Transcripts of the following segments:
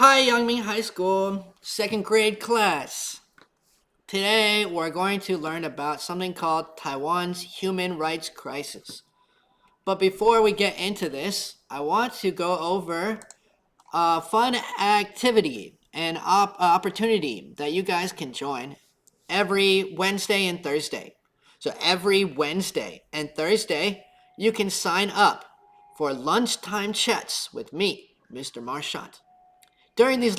Hi, Youngming High School, second grade class. Today, we're going to learn about something called Taiwan's human rights crisis. But before we get into this, I want to go over a fun activity and opportunity that you guys can join every Wednesday and Thursday. So every Wednesday and Thursday, you can sign up for lunchtime chats with me, Mr. Marchant. During these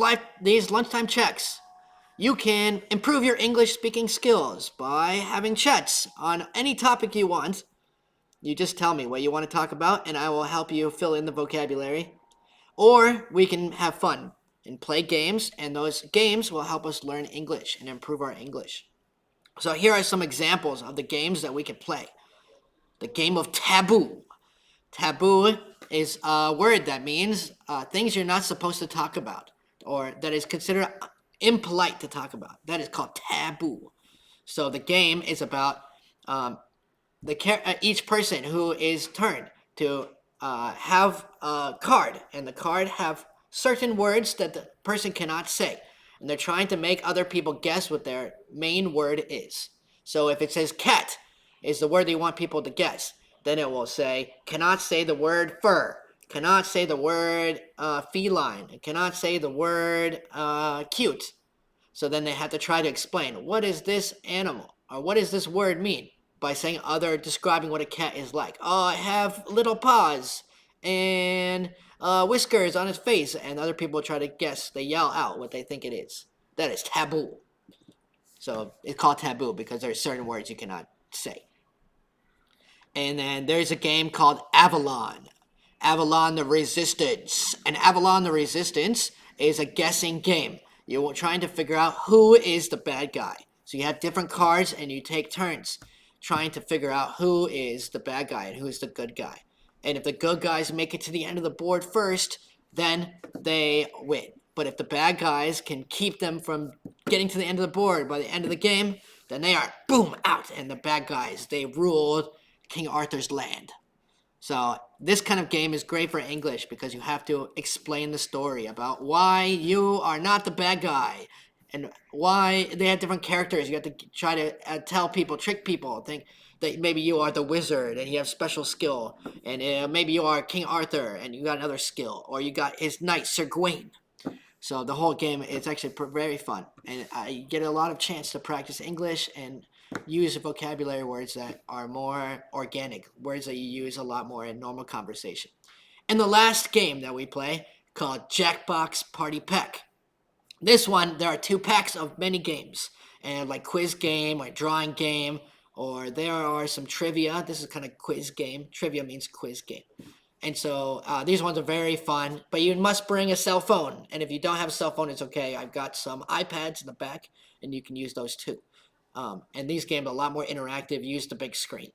lunchtime checks, you can improve your English speaking skills by having chats on any topic you want. You just tell me what you want to talk about, and I will help you fill in the vocabulary. Or we can have fun and play games, and those games will help us learn English and improve our English. So here are some examples of the games that we can play. The game of taboo. Taboo is a word that means things you're not supposed to talk about, or that is considered impolite to talk about. That is called taboo. So the game is about each person who is turned to have a card, and the card have certain words that the person cannot say, and they're trying to make other people guess what their main word is. So if it says cat is the word they want people to guess, then it will say cannot say the word fur, cannot say the word feline, cannot say the word cute. So then they have to try to explain what is this animal or what does this word mean by saying describing what a cat is like. Oh, I have little paws and whiskers on its face, and other people try to guess. They yell out what they think it is. That is taboo. So it's called taboo because there are certain words you cannot say. And then there's a game called Avalon. Avalon the Resistance. And Avalon the Resistance is a guessing game. You're trying to figure out who is the bad guy. So you have different cards and you take turns trying to figure out who is the bad guy and who is the good guy. And if the good guys make it to the end of the board first, then they win. But if the bad guys can keep them from getting to the end of the board by the end of the game, then they are, boom, out. And the bad guys, they ruled King Arthur's land. So this kind of game is great for English because you have to explain the story about why you are not the bad guy and why they have different characters. You have to try to tell people, trick people, think that maybe you are the wizard and you have special skill, and maybe you are King Arthur and you got another skill, or you got his knight Sir Gawain. So the whole game is actually very fun, and I get a lot of chance to practice English and use vocabulary words that are more organic, words that you use a lot more in normal conversation. And the last game that we play, called Jackbox Party Pack. This one, there are two packs of many games, and like quiz game or drawing game, or there are some trivia. This is kind of quiz game. Trivia means quiz game. And so these ones are very fun, but you must bring a cell phone. And if you don't have a cell phone, it's okay. I've got some iPads in the back, and you can use those too. And these games are a lot more interactive. Use the big screen.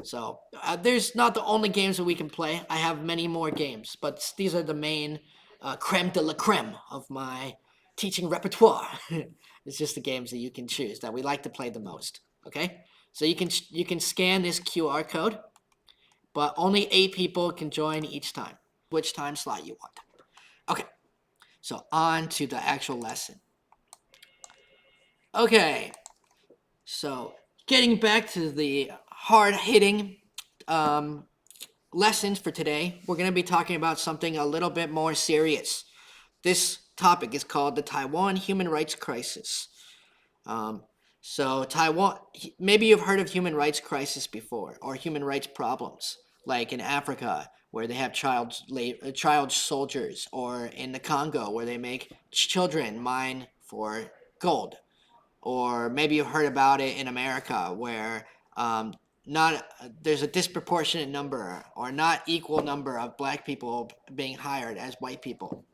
So there's not the only games that we can play. I have many more games, but these are the main creme de la creme of my teaching repertoire. It's just the games that you can choose that we like to play the most. Okay, so you can scan this QR code, but only 8 people can join each time. Which time slot you want. Okay, so on to the actual lesson. Okay, so getting back to the hard-hitting lessons for today, we're going to be talking about something a little bit more serious. This topic is called the Taiwan human rights crisis. So Taiwan, maybe you've heard of human rights crisis before, or human rights problems, like in Africa where they have child soldiers, or in the Congo where they make children mine for gold, or maybe you've heard about it in America where not there's a disproportionate number or not equal number of black people being hired as white people.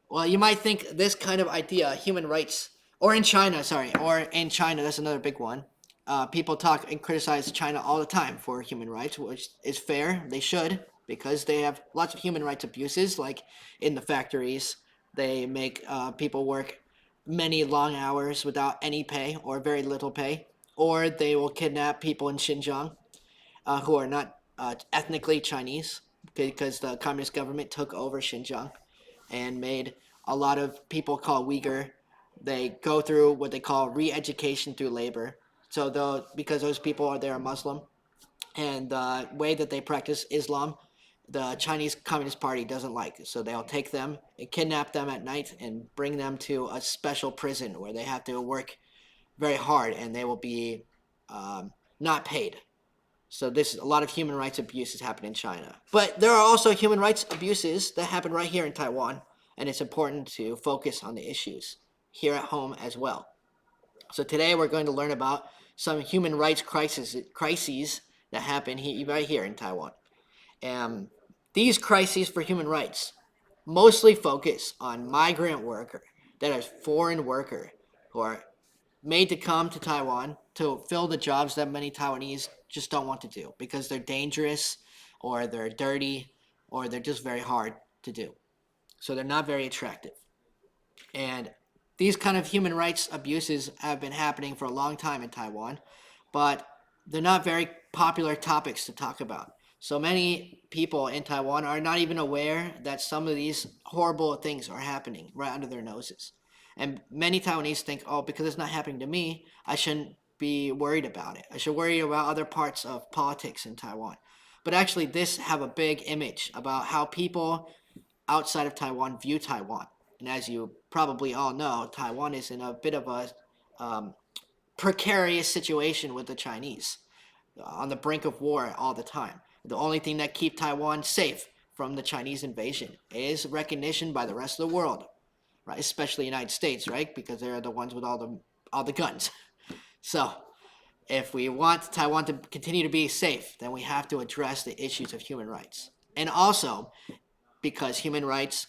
Well, you might think this kind of idea, human rights, or in China, that's another big one. People talk and criticize China all the time for human rights, which is fair. They should, because they have lots of human rights abuses, like in the factories. They make people work many long hours without any pay or very little pay, or they will kidnap people in Xinjiang who are not ethnically Chinese because the communist government took over Xinjiang and made a lot of people called Uyghur, they go through what they call re-education through labor. So though because those people are they're Muslim, and the way that they practice Islam, the Chinese Communist Party doesn't like. So they'll take them and kidnap them at night and bring them to a special prison where they have to work very hard and they will be not paid. So this a lot of human rights abuses happen in China. But there are also human rights abuses that happen right here in Taiwan, and it's important to focus on the issues here at home as well. So today we're going to learn about some human rights crises that happen right here in Taiwan. And these crises for human rights mostly focus on migrant worker, that is foreign worker, who are made to come to Taiwan to fill the jobs that many Taiwanese just don't want to do because they're dangerous or they're dirty or they're just very hard to do. So they're not very attractive. And these kind of human rights abuses have been happening for a long time in Taiwan, but they're not very popular topics to talk about. So many people in Taiwan are not even aware that some of these horrible things are happening right under their noses. And many Taiwanese think, oh, because it's not happening to me, I shouldn't be worried about it. I should worry about other parts of politics in Taiwan. But actually, this have a big image about how people outside of Taiwan view Taiwan. And as you probably all know, Taiwan is in a bit of a um, precarious situation with the Chinese, on the brink of war all the time. The only thing that keeps Taiwan safe from the Chinese invasion is recognition by the rest of the world, right? Especially the United States, right? Because they're the ones with all the guns. So if we want Taiwan to continue to be safe, then we have to address the issues of human rights. And also, because human rights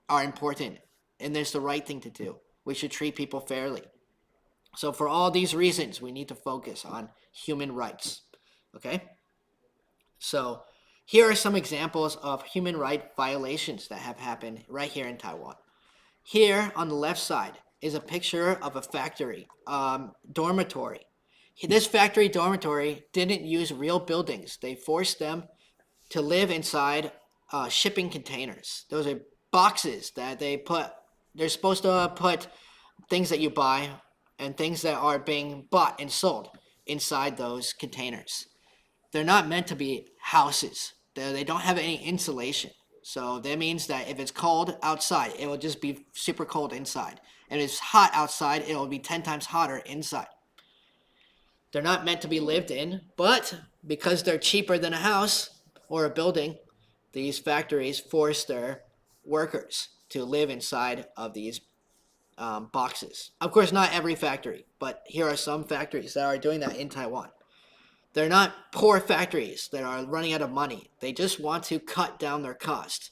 are important and there's the right thing to do. We should treat people fairly. So for all these reasons, we need to focus on human rights. Okay? So here are some examples of human right violations that have happened right here in Taiwan. Here on the left side is a picture of a factory dormitory. This factory dormitory didn't use real buildings. They forced them to live inside shipping containers. Those are boxes that they put. They're supposed to put things that you buy and things that are being bought and sold inside those containers. They're not meant to be houses. They don't have any insulation. So that means that if it's cold outside, it will just be super cold inside. And if it's hot outside, it will be 10 times hotter inside. They're not meant to be lived in, but because they're cheaper than a house or a building, these factories force their workers to live inside of these boxes. Of course, not every factory, but here are some factories that are doing that in Taiwan. They're not poor factories that are running out of money. They just want to cut down their costs.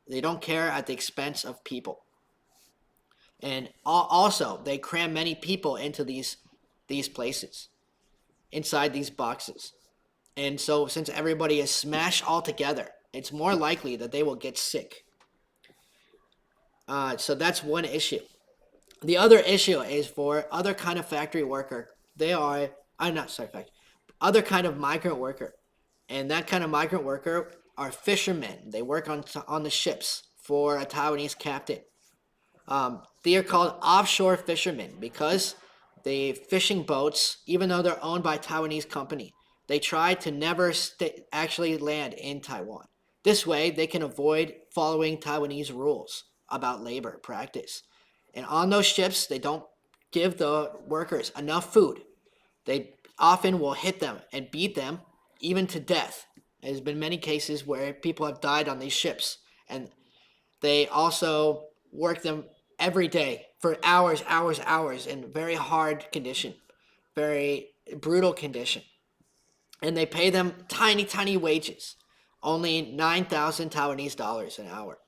They don't care at the expense of people. And also, they cram many people into these places, inside these boxes. And so since everybody is smashed all together, it's more likely that they will get sick. So that's one issue. The other issue is for other kind of factory worker. I'm not sorry, factory, other kind of migrant worker. And that kind of migrant worker are fishermen. They work on the ships for a Taiwanese captain. They are called offshore fishermen because the fishing boats, even though they're owned by a Taiwanese company, they try to never actually land in Taiwan. This way, they can avoid following Taiwanese rules about labor practice. And on those ships, they don't give the workers enough food. They often will hit them and beat them, even to death. There's been many cases where people have died on these ships. And they also work them every day for hours, hours, hours in very hard condition, very brutal condition. And they pay them tiny, tiny wages, only 9,000 Taiwanese dollars an hour.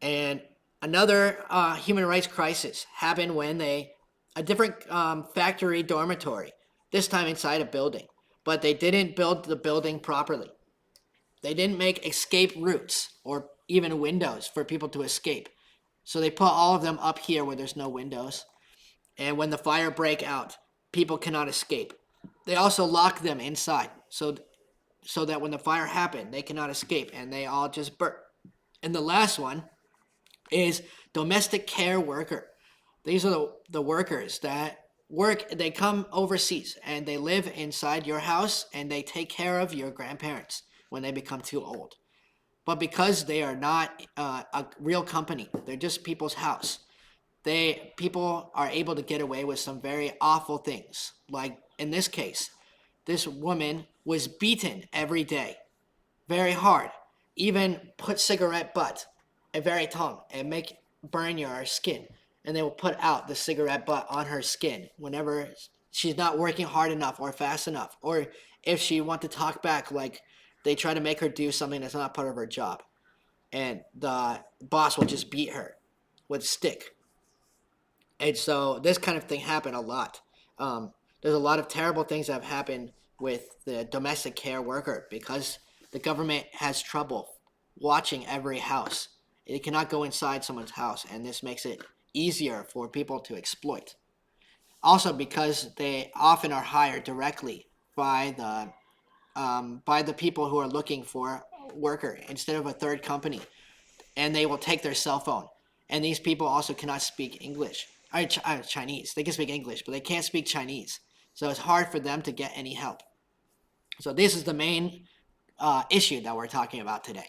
And another human rights crisis happened when a different factory dormitory, this time inside a building, but they didn't build the building properly. They didn't make escape routes or even windows for people to escape. So they put all of them up here where there's no windows. And when the fire break out, people cannot escape. They also lock them inside so that when the fire happened, they cannot escape and they all just burn. And the last one is domestic care worker. These are the workers that work, they come overseas and they live inside your house and they take care of your grandparents when they become too old. But because they are not a real company, they're just people's house. People are able to get away with some very awful things. Like in this case, this woman was beaten every day, very hard. Even put cigarette butt, a very tongue, and make burn your skin. And they will put out the cigarette butt on her skin whenever she's not working hard enough or fast enough, or if she want to talk back, like they try to make her do something that's not part of her job, and the boss will just beat her with a stick. And so this kind of thing happened a lot. Um, there's a lot of terrible things that have happened with the domestic care worker because the government has trouble watching every house. It cannot go inside someone's house, and this makes it easier for people to exploit. Also, because they often are hired directly by the people who are looking for a worker instead of a third company, and they will take their cell phone. And these people also cannot speak English, Chinese. They can speak English, but they can't speak Chinese. So it's hard for them to get any help. So this is the main issue that we're talking about today.